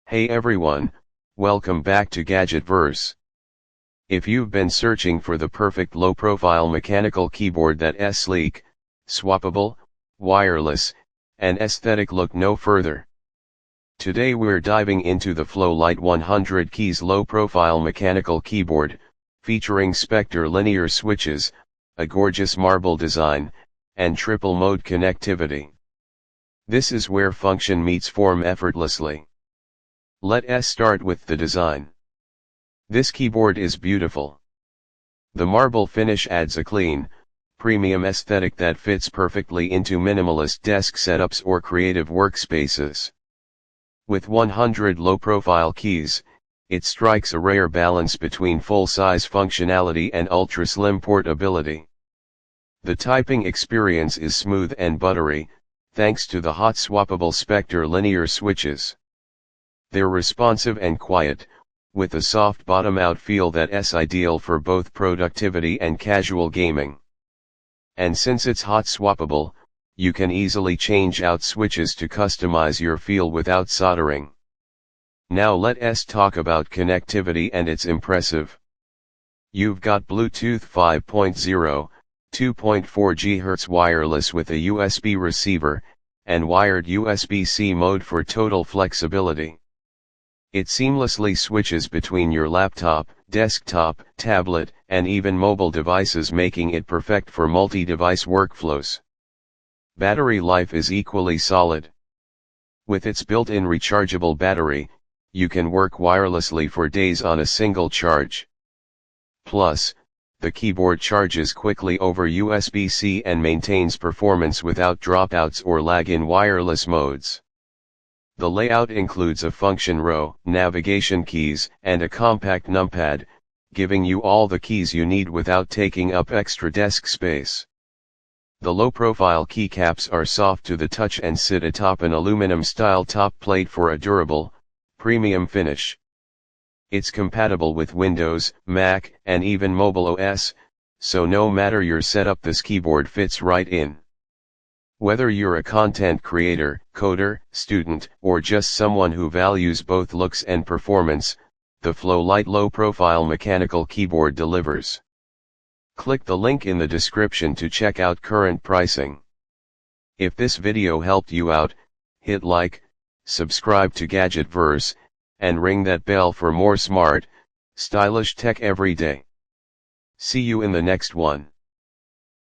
Hey everyone, welcome back to Gadgetverse. If you've been searching for the perfect low-profile mechanical keyboard that's sleek, swappable, wireless, and aesthetic, look no further. Today we're diving into the Flow Lite 100 keys low-profile mechanical keyboard, featuring Specter Linear switches, a gorgeous marble design, and triple mode connectivity. This is where function meets form effortlessly. Let's start with the design. This keyboard is beautiful. The marble finish adds a clean, premium aesthetic that fits perfectly into minimalist desk setups or creative workspaces. With 100 low-profile keys, it strikes a rare balance between full-size functionality and ultra-slim portability. The typing experience is smooth and buttery, thanks to the hot-swappable Specter Linear switches. They're responsive and quiet, with a soft bottom-out feel that's ideal for both productivity and casual gaming. And since it's hot-swappable, you can easily change out switches to customize your feel without soldering. Now let's talk about connectivity, and it's impressive. You've got Bluetooth 5.0, 2.4 GHz wireless with a USB receiver, and wired USB-C mode for total flexibility. It seamlessly switches between your laptop, desktop, tablet, and even mobile devices, making it perfect for multi-device workflows. Battery life is equally solid. With its built-in rechargeable battery, you can work wirelessly for days on a single charge. Plus, the keyboard charges quickly over USB-C and maintains performance without dropouts or lag in wireless modes. The layout includes a function row, navigation keys, and a compact numpad, giving you all the keys you need without taking up extra desk space. The low-profile keycaps are soft to the touch and sit atop an aluminum-style top plate for a durable, premium finish. It's compatible with Windows, Mac, and even mobile OS, so no matter your setup, this keyboard fits right in. Whether you're a content creator, coder, student, or just someone who values both looks and performance, the Flow Lite low-profile mechanical keyboard delivers. Click the link in the description to check out current pricing. If this video helped you out, hit like, subscribe to Gadgetverse, and ring that bell for more smart, stylish tech every day. See you in the next one.